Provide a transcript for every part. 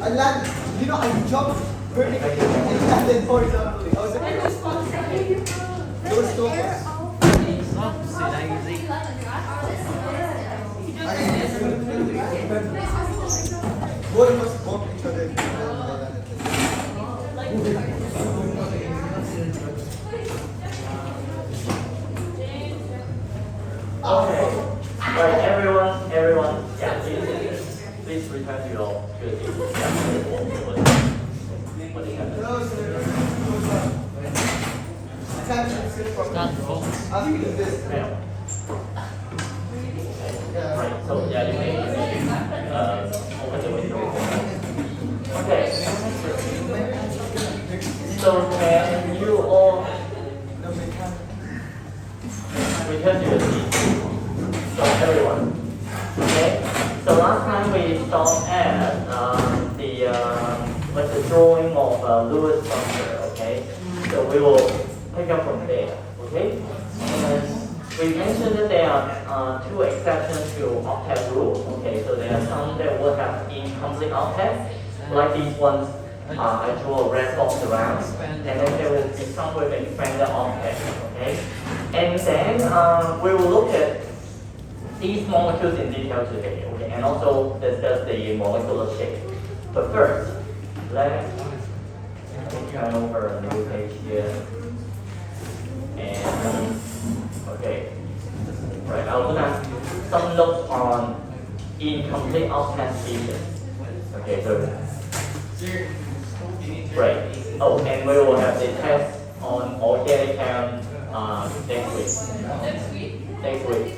I landed. You know, I jumped vertically and landed horizontally. I was like, there was two of us. Both of us bumped each other. Okay. Right, everyone, yeah, please return to your seat. What do you have? I think it's this. Yeah. Right, so yeah, you may open the window. Okay. So can you all return to your seat? So everyone. Okay. So last time we stopped at the drawing of Lewis structure. Okay. So we will pick up from there. Okay. And we mentioned that there are two exceptions to octet rule. Okay. So there are some that will have incomplete octets, like these ones. I draw a red box around, and then there will be some with expanded octet. Okay. And then we will look at these molecules in detail today, okay, and also discuss the molecular shape. But first, let me turn over a new page here. And okay, right, I'll put some notes on incomplete octet species. Okay, so right. Oh, and we will have the test on organic chem next week. Next week.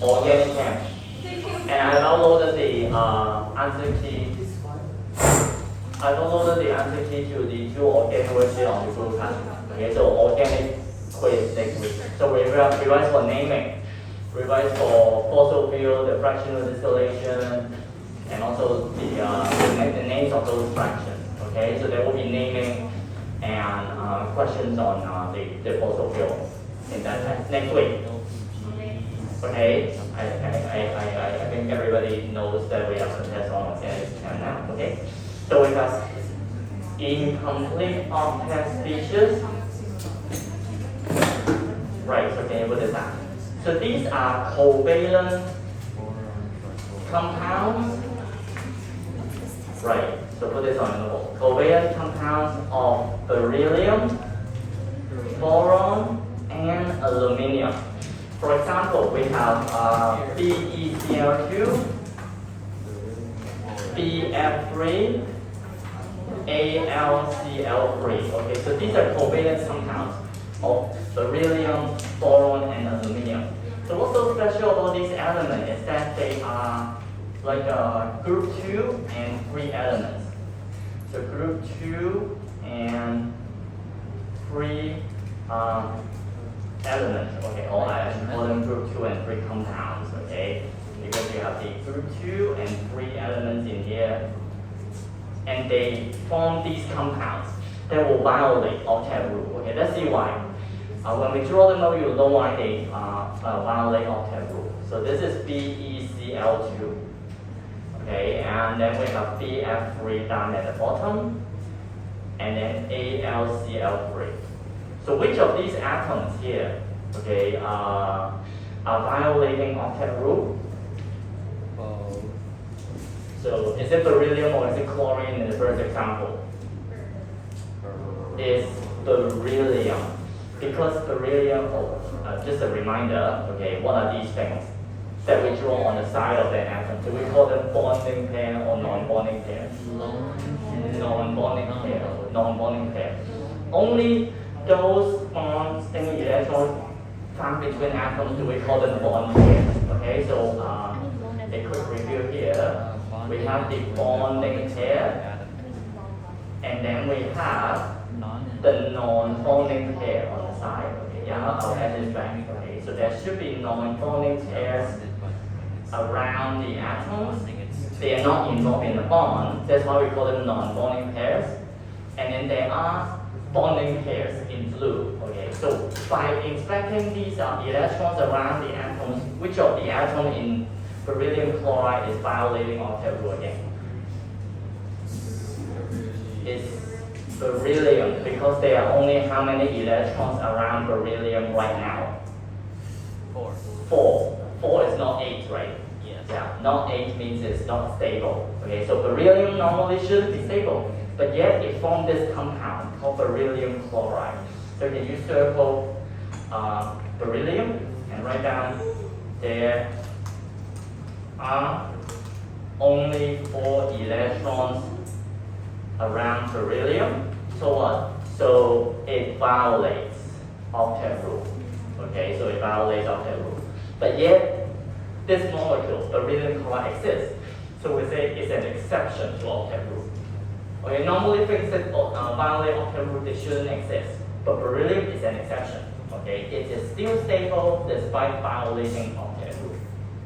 Organic chem. And I downloaded the answer key. I downloaded the answer key to the two organic versions of the glucan. Okay, so organic quiz next week. So we revise for naming, revise for fossil fuel, the fractional distillation, and also the names of those fractions. Okay, so there will be naming and questions on the fossil fuel in that test next week. Okay, I think everybody knows that we have some tests on organic chem now. Okay, so we have incomplete octet species. Right, so can you put this down? So these are covalent compounds. Right, so put this on the note. Covalent compounds of beryllium, boron, and aluminium. For example, we have BeCl2, Bf3, AlCl3. Okay, so these are covalent compounds of beryllium, boron, and aluminium. So what's so special about these elements is that they are like group 2 and 3 elements. So group 2 and 3 elements, okay, or I call them group 2 and 3 compounds, okay, because you have the group 2 and 3 elements in here, and they form these compounds that will violate octet rule. Okay, let's see why. When we draw them out, you'll know why they violate octet rule. So this is BeCl2, okay, and then we have Bf3 down at the bottom, and then AlCl3. So which of these atoms here, okay, are violating octet rule? So is it beryllium or is it chlorine in the first example? It's beryllium. Because beryllium, just a reminder, okay, what are these things that we draw on the side of the atom? Do we call them bonding pair or non-bonding pair? Non-bonding pair. Non-bonding pair. Only those bonds and electrons found between atoms do we call them bond pairs. Okay, so a quick review here. We have the bonding pair, and then we have the non-bonding pair on the side. Okay, yeah, I'll add this back. Okay, so there should be non-bonding pairs around the atoms. They are not involved in the bond. That's why we call them non-bonding pairs. And then there are bonding pairs in blue. Okay, so by inspecting these electrons around the atoms, which of the atom in beryllium chloride is violating octet rule again? is beryllium because there are only how many electrons around beryllium right now? 4. 4. 4 is not 8, right? Yes. Yeah, not 8 means it's not stable. Okay, so beryllium normally should be stable, but yet it formed this compound called beryllium chloride. So can you circle beryllium and write down there are only 4 electrons around beryllium. So what? So it violates octet rule. Okay, so it violates octet rule. But yet, this molecule, beryllium chloride, exists. So we say it's an exception to octet rule. Okay, normally things that violate octet rule, they shouldn't exist. But beryllium is an exception. Okay, it is still stable despite violating octet rule.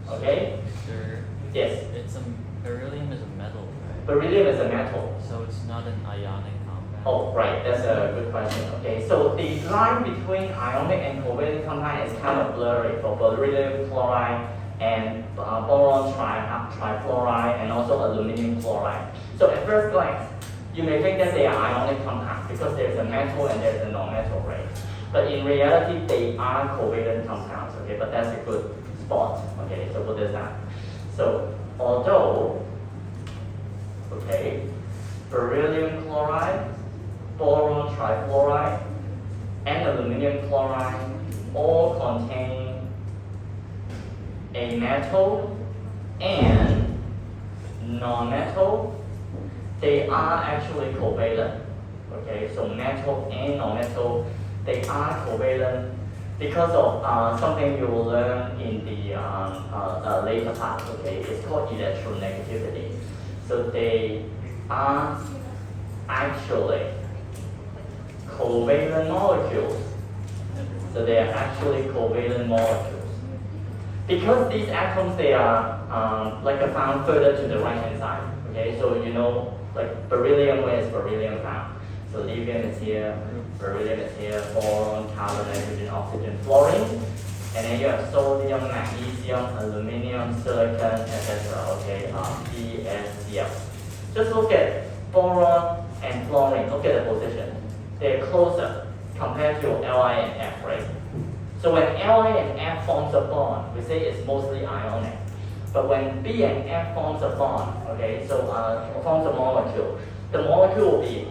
Okay? Sir, Yes. beryllium is a metal, right? Beryllium is a metal. So it's not an ionic compound. Oh, right, that's a good question. Okay, so the line between ionic and covalent compound is kind of blurry for beryllium chloride and boron trifluoride and also aluminum chloride. So at first glance, you may think that they are ionic compounds because there's a metal and there's a non-metal, right? But in reality, they are covalent compounds. Okay, but that's a good spot. Okay, so put this down. So although, okay, beryllium chloride, boron trifluoride, and aluminum chloride all contain a metal and non-metal, they are actually covalent. Okay, so metal and non-metal, they are covalent because of something you will learn in the later part. Okay, it's called electronegativity. So they are actually covalent molecules. So they are actually covalent molecules. Because these atoms, they are like found further to the right hand side. Okay, so you know, like beryllium, where is beryllium found? So lithium is here, beryllium is here, boron, carbon, nitrogen, oxygen, fluorine. And then you have sodium, magnesium, aluminum, silicon, etc. Okay, BSCl. Just look at boron and fluorine, look at the position. They're closer compared to Li and F, right? So when Li and F forms a bond, we say it's mostly ionic. But when B and F forms a bond, okay, so forms a molecule, the molecule will be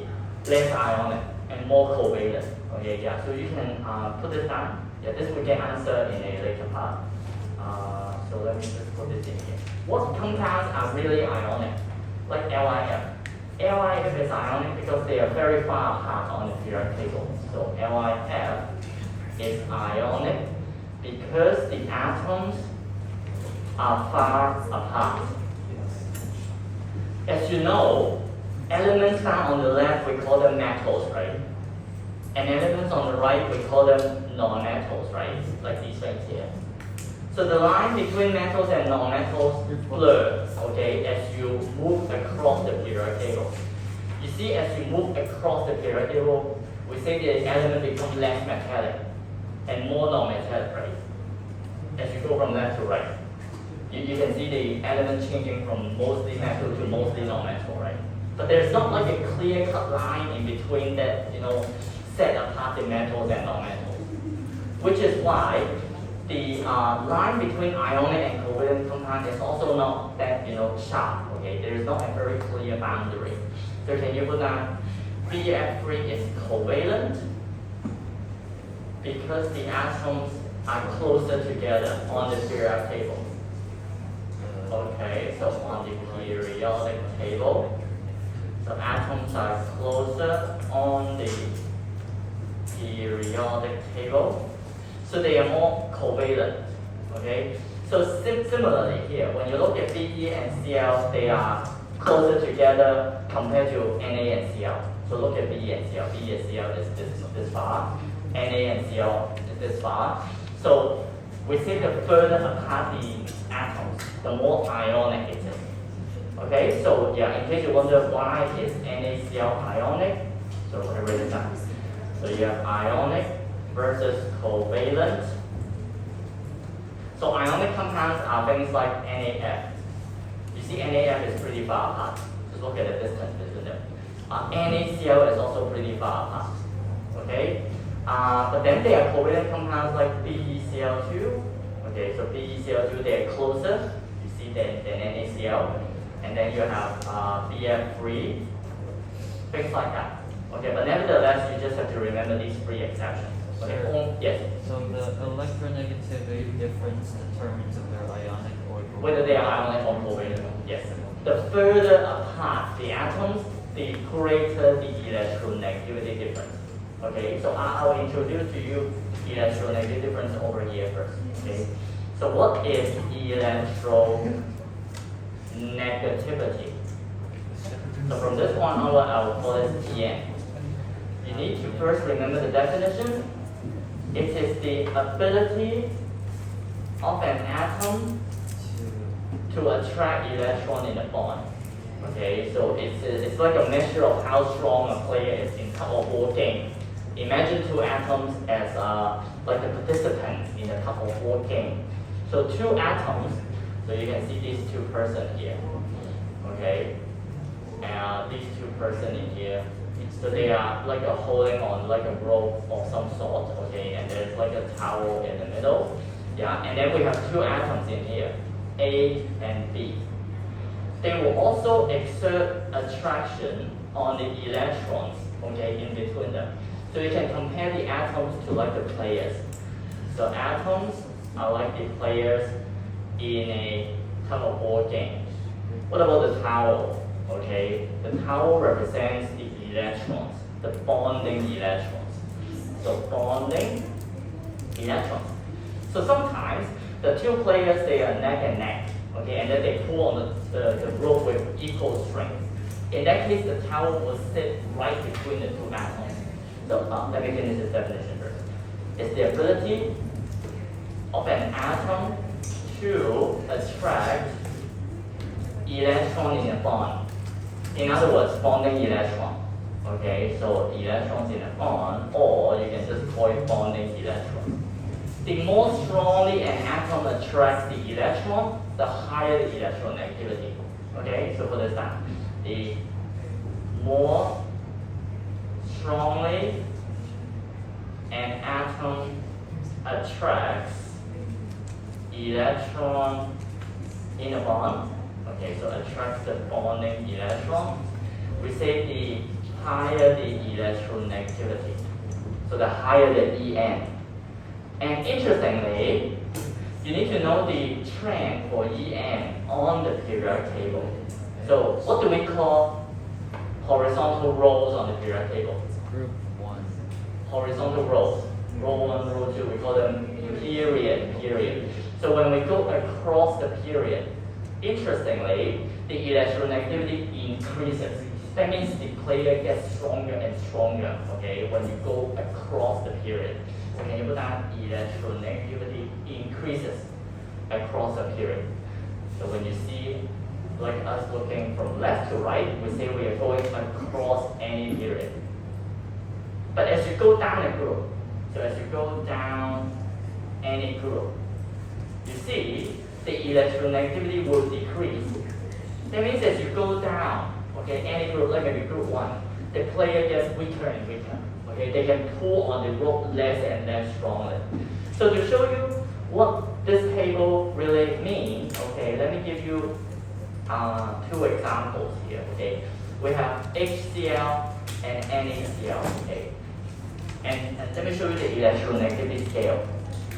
less ionic and more covalent. Okay, yeah, so you can put this down. Yeah, this will get answered in a later part. So let me just put this in here. What compounds are really ionic? Like LiF. LiF is ionic because they are very far apart on the periodic table. So LiF is ionic because the atoms are far apart. As you know, elements found on the left, we call them metals, right? And elements on the right, we call them non-metals, right? Like these things here. So the line between metals and non-metals blur, okay, as you move across the periodic table. You see, as you move across the periodic table, we say the element becomes less metallic and more non-metallic, right? As you go from left to right. You can see the element changing from mostly metal to mostly non-metal, right? But there's not like a clear-cut line in between that, you know, set apart the metals and non-metals. Which is why the line between ionic and covalent compound is also not that, you know, sharp, okay? There is not a very clear boundary. So can you put down BF3 is covalent because the atoms are closer together on the periodic table. Okay, so on the periodic table, so atoms are closer on the periodic table, so they are more covalent. Okay, so similarly here, when you look at Be and Cl, they are closer together compared to Na and Cl. So look at Be and Cl. Be and Cl is this far, Na and Cl is this far. So we say the further apart the atoms, the more ionic it is. Okay, so yeah, in case you wonder why is NaCl ionic, so I write it down. So you have ionic versus covalent. So ionic compounds are things like NaF. You see NaF is pretty far apart. Just look at the distance between them. NaCl is also pretty far apart. Okay, but then there are covalent compounds like BeCl2. Okay, so BeCl2 they are closer, you see, than NaCl, and then you have BF3, things like that. Okay, but nevertheless, you just have to remember these three exceptions. Okay, Sure. yes. So the electronegativity difference determines if they're ionic or covalent. Whether they are ionic or covalent. Yes. The further apart the atoms, the greater the electronegativity difference. Okay, so I'll introduce to you electronegativity difference over here first. Okay, so what is electronegativity? So from this point onward, I will call it EN. You need to first remember the definition. It is the ability of an atom to attract electron in a bond. Okay, so it's like a measure of how strong a player is in tug of war game. Imagine two atoms as like the participants in a tug of war game. So two atoms, so you can see these two persons here. Okay, and these two persons in here. So they are like a holding on like a rope of some sort. Okay, and there's like a towel in the middle. Yeah, and then we have two atoms in here, A and B. They will also exert attraction on the electrons, okay, in between them. So you can compare the atoms to like the players. So atoms are like the players in a tug of war game. What about the towel? Okay, the towel represents the electrons, the bonding electrons. So bonding electrons. So sometimes the two players, they are neck and neck, okay, and then they pull on the rope with equal strength. In that case, the towel will sit right between the two atoms. So let me finish this definition first. It's the ability of an atom to attract electron in a bond. In other words, bonding electron. Okay, so electrons in a bond, or you can just call it bonding electron. The more strongly an atom attracts the electron, the higher the electronegativity. Okay, so for this time, the more strongly an atom attracts electron in a bond, okay, so attracts the bonding electron, we say the higher the electronegativity. So the higher the En. And interestingly, you need to know the trend for En on the periodic table. So what do we call horizontal rows on the periodic table? Group 1. Horizontal rows. Row 1, row 2, we call them period. So when we go across the period, interestingly, the electronegativity increases. That means the player gets stronger and stronger, okay, when you go across the period. Okay, but that electronegativity increases across the period. So when you see like us looking from left to right, we say we are going across any period. But as you go down a group, so as you go down any group, you see the electronegativity will decrease. That means as you go down, okay, any group, like maybe group 1, the player gets weaker and weaker. Okay, they can pull on the rope less and less strongly. So to show you what this table really means, okay, let me give you two examples here. Okay, we have HCl and NaCl. Okay, and let me show you the electronegativity scale.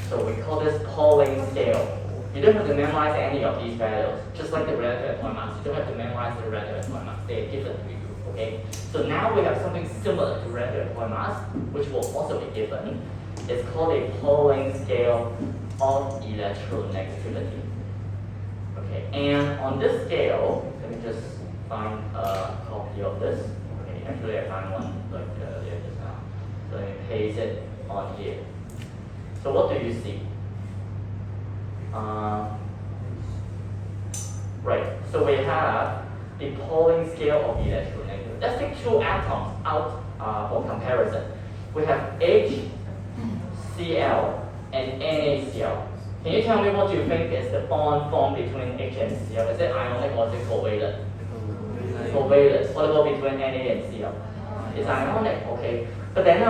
So we call this Pauling scale. You don't have to memorize any of these values, just like the relative atomic mass. You don't have to memorize the relative atomic mass. They are given to you. Okay, so now we have something similar to relative atomic mass, which will also be given. It's called a Pauling scale of electronegativity. Okay, and on this scale, let me just find a copy of this. Okay, actually I found one like earlier just now. So let me paste it on here. So what do you see? Right, so we have the Pauling scale of electronegativity. Let's take two atoms out for comparison. We have HCl and NaCl. Can you tell me what you think is the bond formed between H and Cl? Is it ionic or is it covalent? covalent. What about between Na and Cl? It's ionic, okay. But then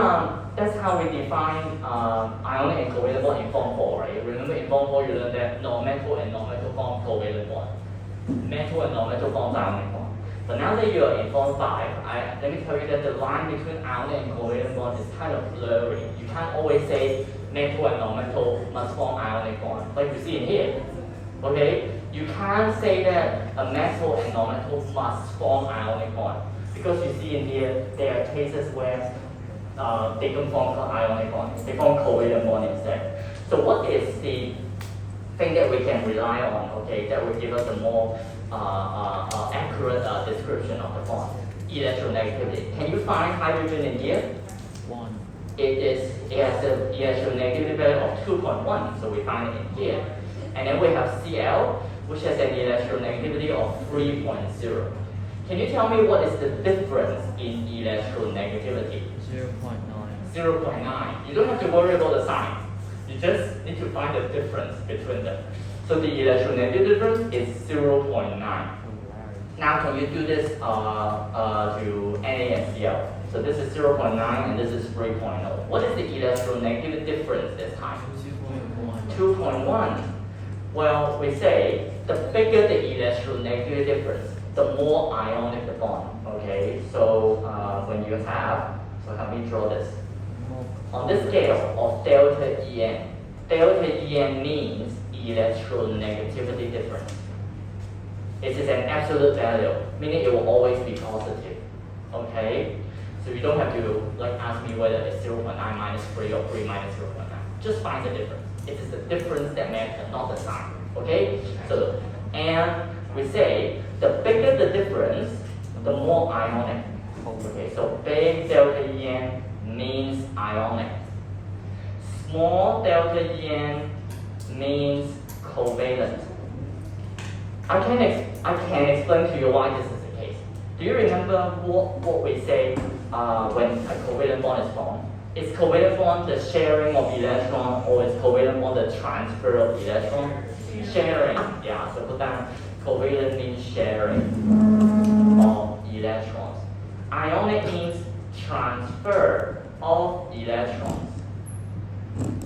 that's how we define ionic and covalent bond in Form 4, right? Remember in Form 4 you learned that non-metal and non-metal form covalent bond. Metal and non-metal forms ionic bond. But now that you are in Form 5, let me tell you that the line between ionic and covalent bond is kind of blurry. You can't always say metal and non-metal must form ionic bond, like you see in here. Okay? You can't say that a metal and non-metal must form ionic bond. Because you see in here, there are cases where they don't form ionic bond, they form covalent bond instead. So what is the thing that we can rely on, okay, that will give us a more accurate description of the bond? Electronegativity. Can you find hydrogen in here? 1. It has an electronegativity value of 2.1, so we find it in here. And then we have Cl, which has an electronegativity of 3.0. Can you tell me what is the difference in electronegativity? 0.9. 0.9. You don't have to worry about the sign. You just need to find the difference between them. So the electronegativity difference is 0.9. Now can you do this to Na and Cl? So this is 0.9 and this is 3.0. What is the electronegativity difference this time? 2.1. Well, we say the bigger the electronegativity difference, the more ionic the bond. Okay, so when you have, so help me draw this. On this scale of delta En means electronegativity difference. It is an absolute value, meaning it will always be positive. Okay, so you don't have to ask me whether it's 0.9 minus 3 or 3 minus 0.9. Just find the difference. It is the difference that matters, not the sign. Okay, so and we say the bigger the difference, the more ionic. Okay, so big delta En means ionic. Small delta En means covalent. I can explain to you why this is the case. Do you remember what we say when a covalent bond is formed? Is covalent bond the sharing of electron, or is covalent bond the transfer of electron? Sharing, yeah, so put down covalent means sharing of electrons. Ionic means transfer of electrons.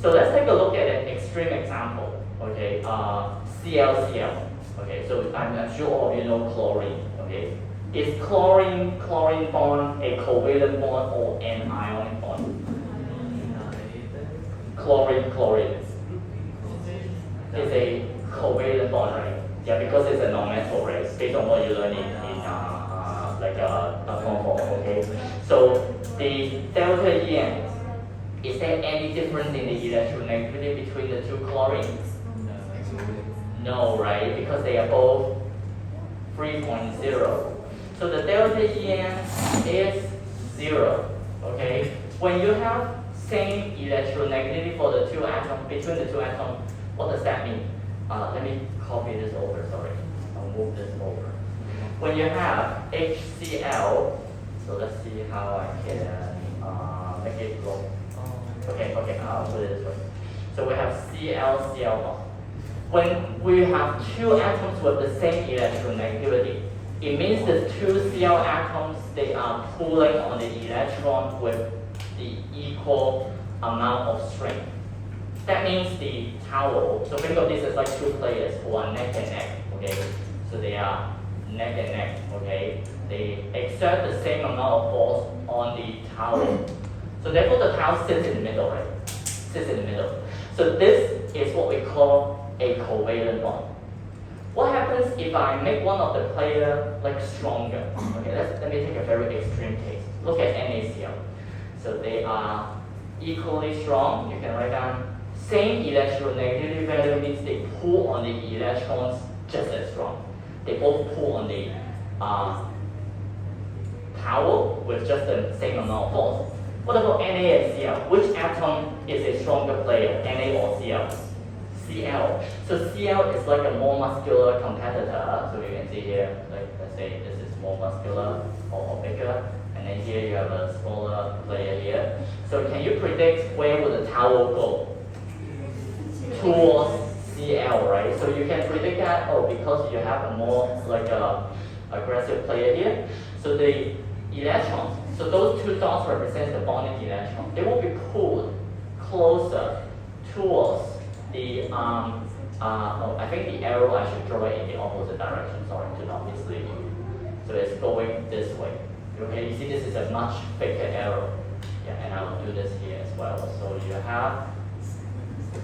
So let's take a look at an extreme example. Okay, ClCl. Okay, so I'm sure all of you know chlorine. Okay, is chlorine bond a covalent bond or an ionic bond? Chlorine is a covalent bond, right? Yeah, because it's a non-metal, right? Based on what you learn in Form 4, okay? So the delta En, is there any difference in the electronegativity between the two chlorines? No, right? Because they are both 3.0. So the delta En is 0, okay? When you have same electronegativity for the two atoms, between the two atoms, what does that mean? Let me copy this over, sorry. I'll move this over. When you have HCl, so let's see how I can make it grow. Okay, I'll put it this way. So we have ClCl bond. When we have two atoms with the same electronegativity, it means the two Cl atoms, they are pulling on the electron with the equal amount of strength. That means the towel, so think of this as like two players who are neck and neck, okay? So they are neck and neck, okay? They exert the same amount of force on the towel. So therefore the towel sits in the middle, right? Sits in the middle. So this is what we call a covalent bond. What happens if I make one of the player stronger? Okay, let me take a very extreme case. Look at NaCl. So they are equally strong. You can write down same electronegativity value means they pull on the electrons just as strong. They both pull on the towel with just the same amount of force. What about Na and Cl? Which atom is a stronger player, Na or Cl? Cl. So Cl is like a more muscular competitor. So you can see here, let's say this is more muscular or bigger, and then here you have a smaller player here. So can you predict where will the towel go? Towards Cl, right? So you can predict that, because you have a more aggressive player here. So the electrons, so those two dots represent the bonding electron. They will be pulled closer towards the, no, I think the arrow I should draw it in the opposite direction, sorry, to not mislead you. So it's going this way. Okay, you see this is a much thicker arrow. Yeah, and I'll do this here as well. So you have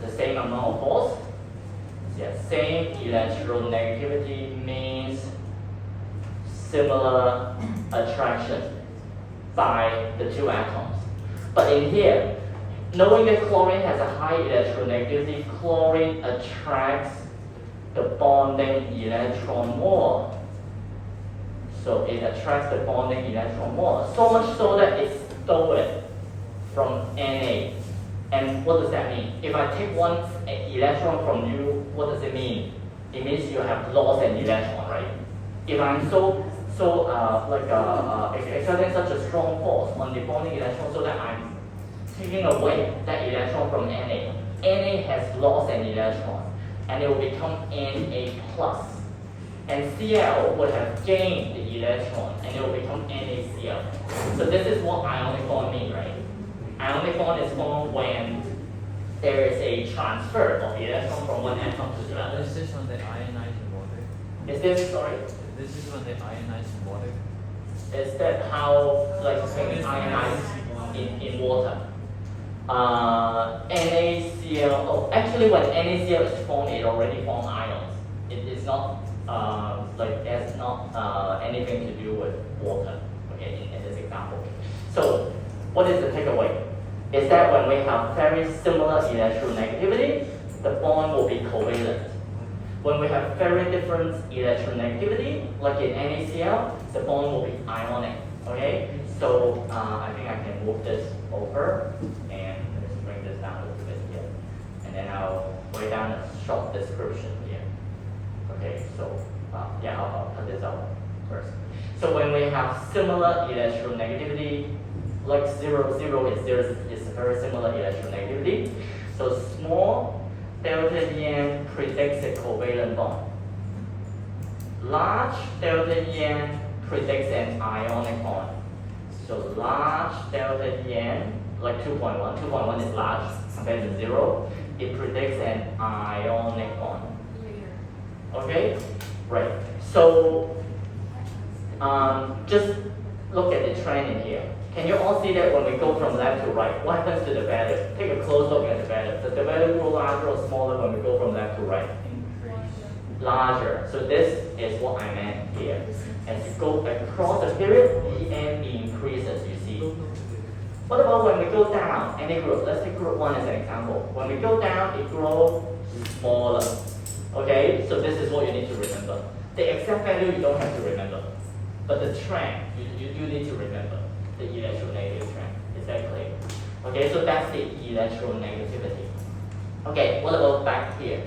the same amount of force. Yeah, same electronegativity means similar attraction by the two atoms. But in here, knowing that chlorine has a high electronegativity, chlorine attracts the bonding electron more. So it attracts the bonding electron more. So much so that it's stolen from Na. And what does that mean? If I take one electron from you, what does it mean? It means you have lost an electron, right? If I'm exerting such a strong force on the bonding electron so that I'm taking away that electron from Na, Na has lost an electron, and it will become Na plus. And Cl would have gained the electron, and it will become NaCl. So this is what ionic bond means, right? Ionic bond is formed when there is a transfer of electron from one atom to the other. Is this when they ionize in water? Is this, sorry? This is when they ionize in water. Is that how, like, things ionize in water? NaCl, oh, actually when NaCl is formed, it already forms ions. It is not, has not anything to do with water, okay, in this example. So, what is the takeaway? Is that when we have very similar electronegativity, the bond will be covalent. When we have very different electronegativity, like in NaCl, the bond will be ionic. Okay? So I think I can move this over and let's bring this down a little bit here. And then I'll write down a short description here. Okay, so I'll cut this out first. So when we have similar electronegativity, like 0, 0 is a very similar electronegativity. So small delta En predicts a covalent bond. Large delta En predicts an ionic bond. So large delta En, like 2.1, 2.1 is large compared to 0, it predicts an ionic bond. Okay? Right. So just look at the trend in here. Can you all see that when we go from left to right, what happens to the value? Take a close look at the value. Does the value grow larger or smaller when we go from left to right? Larger. So this is what I meant here. As you go across the period, the n increases, you see. What about when we go down, any group? Let's take group 1 as an example. When we go down, it grows smaller. Okay, so this is what you need to remember. The exact value you don't have to remember. But the trend, you need to remember. The electronegative trend. Is that clear? Okay, so that's the electronegativity. Okay, what about back here?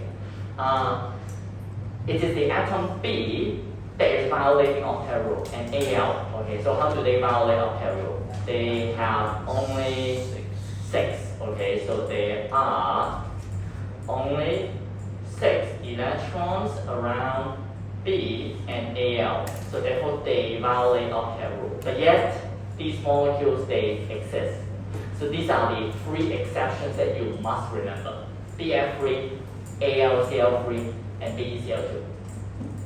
It is the atom B that is violating octet rule and Al. Okay, so how do they violate octet rule? They have only 6. Okay, so there are only 6 electrons around B and Al. So therefore they violate octet rule. But yet these molecules, they exist. So these are the 3 exceptions that you must remember. BF3, AlCl3, and BeCl2.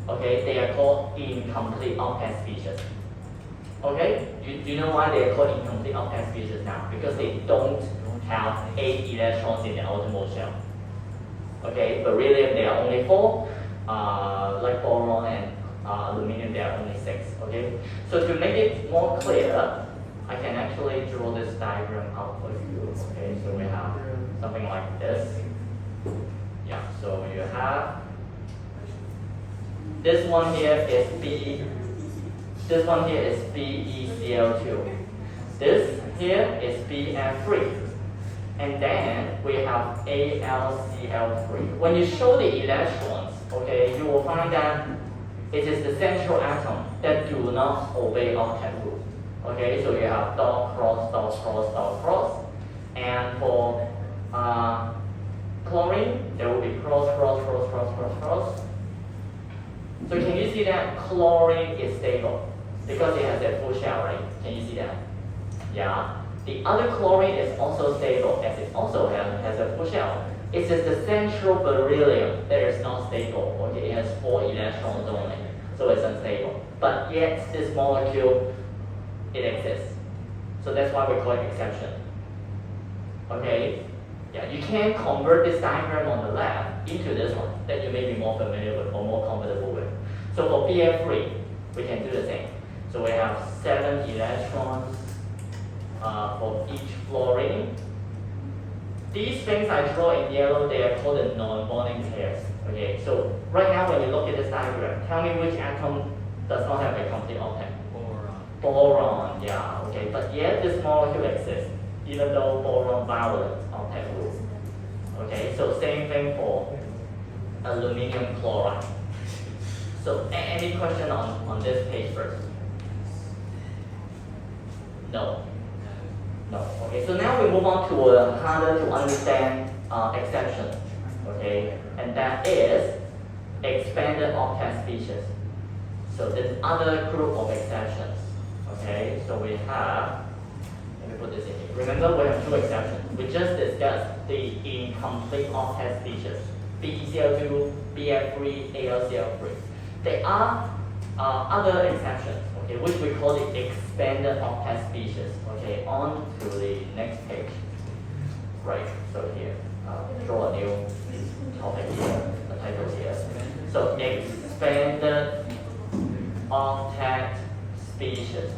Okay, they are called incomplete octet species. Okay, do you know why they are called incomplete octet species now? Because they don't have 8 electrons in the outermost shell. Okay, beryllium, there are only 4. Like boron and aluminum, there are only 6. Okay, so to make it more clear, I can actually draw this diagram out for you. Okay, so we have something like this. Yeah, so you have this one here is B. This one here is BeCl2. This here is BF3. And then we have AlCl3. When you show the electrons, okay, you will find that it is the central atom that do not obey octet rule. Okay, so you have dot cross, dot cross, dot cross. And for chlorine, there will be cross, cross, cross, cross, cross, cross. So can you see that chlorine is stable? Because it has a full shell, right? Can you see that? Yeah. The other chlorine is also stable as it also has a full shell. It's just the central beryllium that is not stable. Okay, it has 4 electrons only, so it's unstable. But yet this molecule, it exists. So that's why we call it exception. Okay? Yeah, you can convert this diagram on the left into this one that you may be more familiar with or more comfortable with. So for BF3, we can do the same. So we have 7 electrons for each fluorine. These things I draw in yellow, they are called the non-bonding pairs. Okay, so right now when you look at this diagram, tell me which atom does not have a complete octet. Boron, yeah, okay, but yet this molecule exists, even though boron violates octet rules. Okay, so same thing for aluminum chloride. So any question on this page first? No. No. Okay, so now we move on to a harder to understand exception. Okay, and that is expanded octet species. So this other group of exceptions. Okay, so we have, let me put this in here. Remember, we have 2 exceptions. We just discussed the incomplete octet species, BeCl2, BF3, AlCl3. There are other exceptions, okay, which we call the expanded octet species. Okay, on to the next page. Right, so here, draw a new topic here, a title here. So expanded octet species.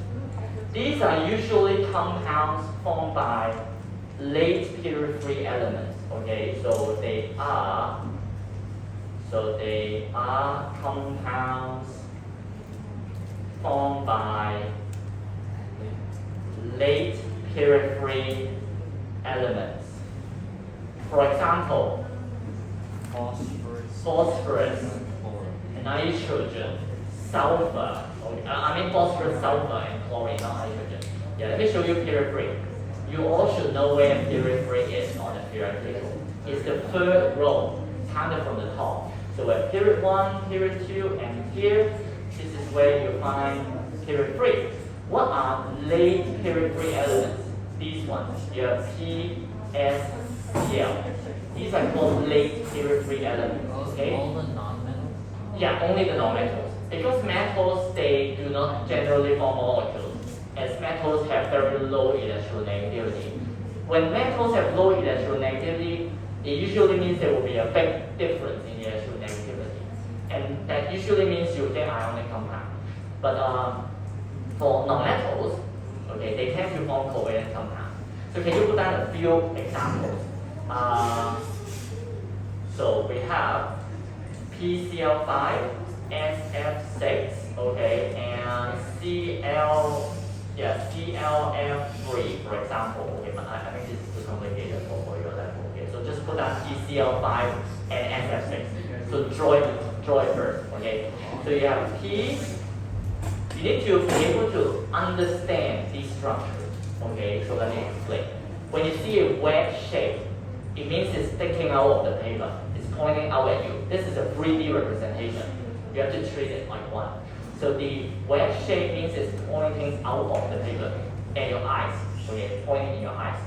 These are usually compounds formed by late period free elements. Okay, so they are compounds formed by late period free elements. For example, phosphorus, nitrogen, sulfur. I mean phosphorus, sulfur, and chlorine, not nitrogen. Yeah, let me show you period free. You all should know where period free is on the periodic table. It's the 3rd row, counted from the top. So we have period 1, period 2, and here, this is where you find period 3. What are late period 3 elements? These ones. You have P, S, Cl. These are called late period 3 elements. Okay? All the non-metals? Yeah, only the non-metals. Because metals, they do not generally form molecules, as metals have very low electronegativity. When metals have low electronegativity, it usually means there will be a big difference in electronegativity. And that usually means you get ionic compound. But for non-metals, okay, they tend to form covalent compounds. So can you put down a few examples? So we have PCl5, SF6, okay, and ClF3, for example. Okay, but I think this is too complicated for your level. Okay, so just put down PCl5 and SF6. So draw it first. Okay, so you have P. You need to be able to understand these structures. Okay, so let me explain. When you see a wedge shape, it means it's sticking out of the paper. It's pointing out at you. This is a 3D representation. You have to treat it like one. So the wedge shape means it's pointing out of the paper and your eyes. Okay, it's pointing in your eyes.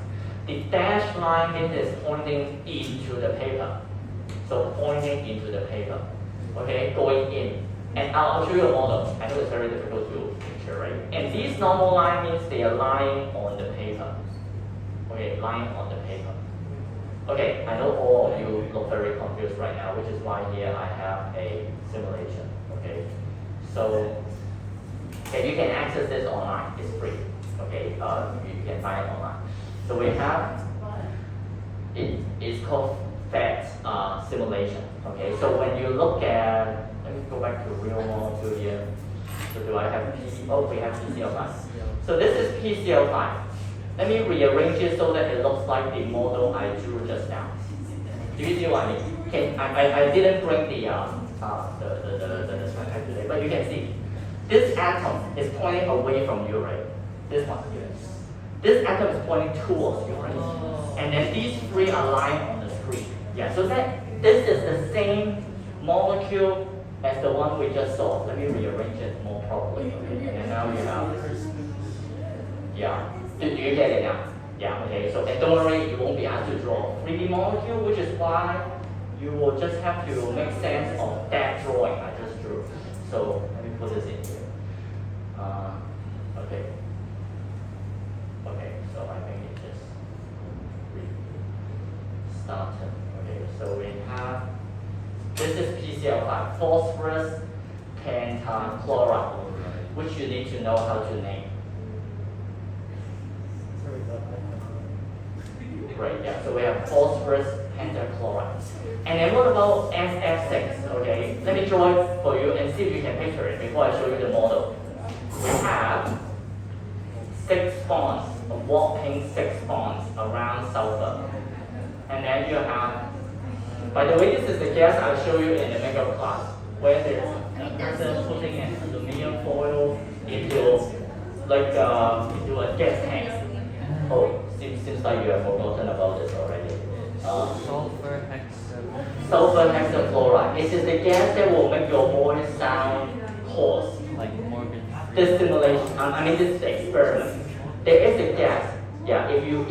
The dashed line means it's pointing into the paper. So pointing into the paper. Okay, going in. And I'll show you a model. I know it's very difficult to picture, right? And these normal line means they are lying on the paper. Okay, lying on the paper. Okay, I know all of you look very confused right now, which is why here I have a simulation. Okay, so you can access this online. It's free. Okay, you can find it online. So we have it's called PhET simulation. Okay, so when you look at, let me go back to real molecule here. So do I have we have PCl5. So this is PCl5. Let me rearrange it so that it looks like the model I drew just now. Do you see what I mean? I didn't bring the slide today, but you can see this atom is pointing away from you, right? This one here. This atom is pointing towards you, right? And then these 3 are lying on the screen. Yeah, so that this is the same molecule as the one we just saw. Let me rearrange it more properly. Okay, and then now you have. Yeah. Do you get it now? Yeah. Okay. So and don't worry, you won't be asked to draw 3D molecule, which is why you will just have to make sense of that drawing I just drew. So let me put this in here. Okay. Okay, so I think it just started. Okay, so we have, this is PCl5, phosphorus pentachloride, which you need to know how to name. Right, yeah, so we have phosphorus pentachloride. And then what about SF6? Okay, let me draw it for you and see if you can picture it before I show you the model. We have 6 bonds, a whopping 6 bonds around sulfur. And then you have, by the way, this is the gas I'll show you in the makeup class, where there's a person putting an aluminum foil into into a gas tank. Oh, seems like you have forgotten about this already. Sulfur hexafluoride. This is the gas that will make your voice sound hoarse. Like Morgan. This simulation, this is the experiment. There is a gas. Yeah, if you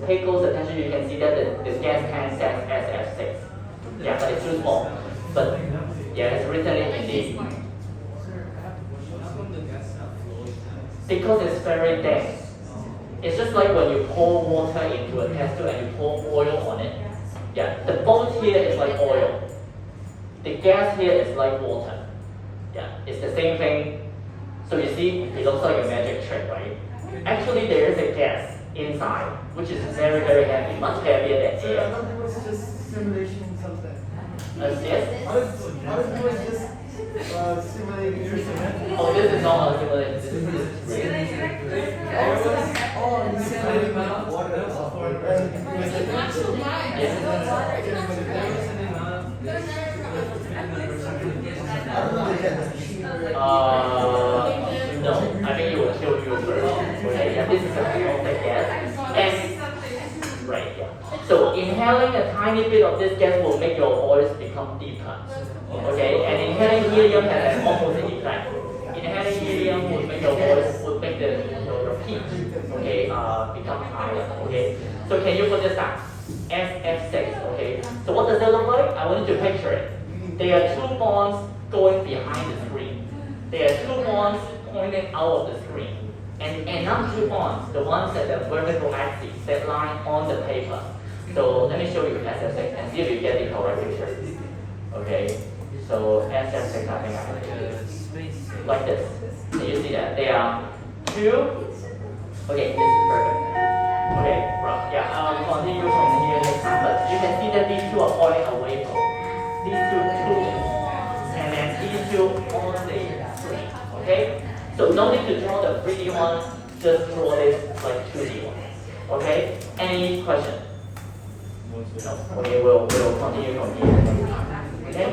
pay close attention, you can see that this gas can says SF6. Yeah, but it's too small. But yeah, it's written in indeed. Because it's very dense. It's just like when you pour water into a tester and you pour oil on it. Yeah, the boat here is like oil. The gas here is like water. Yeah, it's the same thing. So you see, it looks like a magic trick, right? Actually, there is a gas inside, which is very, very heavy, much heavier than So I air. thought it was just simulation something. Yes? I was just simulating your simulation. Oh, this is not a simulation. This is real. Oh, you simulating water software. Yes. I don't know yet. No, I think it will show you first. Okay, yeah, this is a real gas. And, right, yeah. So inhaling a tiny bit of this gas will make your voice become deeper. Okay, and inhaling helium has an opposite effect. Inhaling helium would make your voice, would make your pitch, okay, become higher. Okay, so can you put this down? SF6. Okay, so what does that look like? I want you to picture it. There are 2 bonds going behind the screen. There are 2 bonds pointing out of the screen. And another 2 bonds, the ones at the vertical axis that line on the paper. So let me show you SF6 and see if you get the correct picture. Okay, so SF6, I think I have it. Like this. Can you see that? There are 2. Okay, this is perfect. Okay, right. Yeah, I'll continue from here next time. But you can see that these 2 are pointing away from these 2, and then these 2 on the screen. Okay? So no need to draw the 3D one, just draw this like 2D one. Okay? Any question? No. Okay, we'll continue from here. Okay?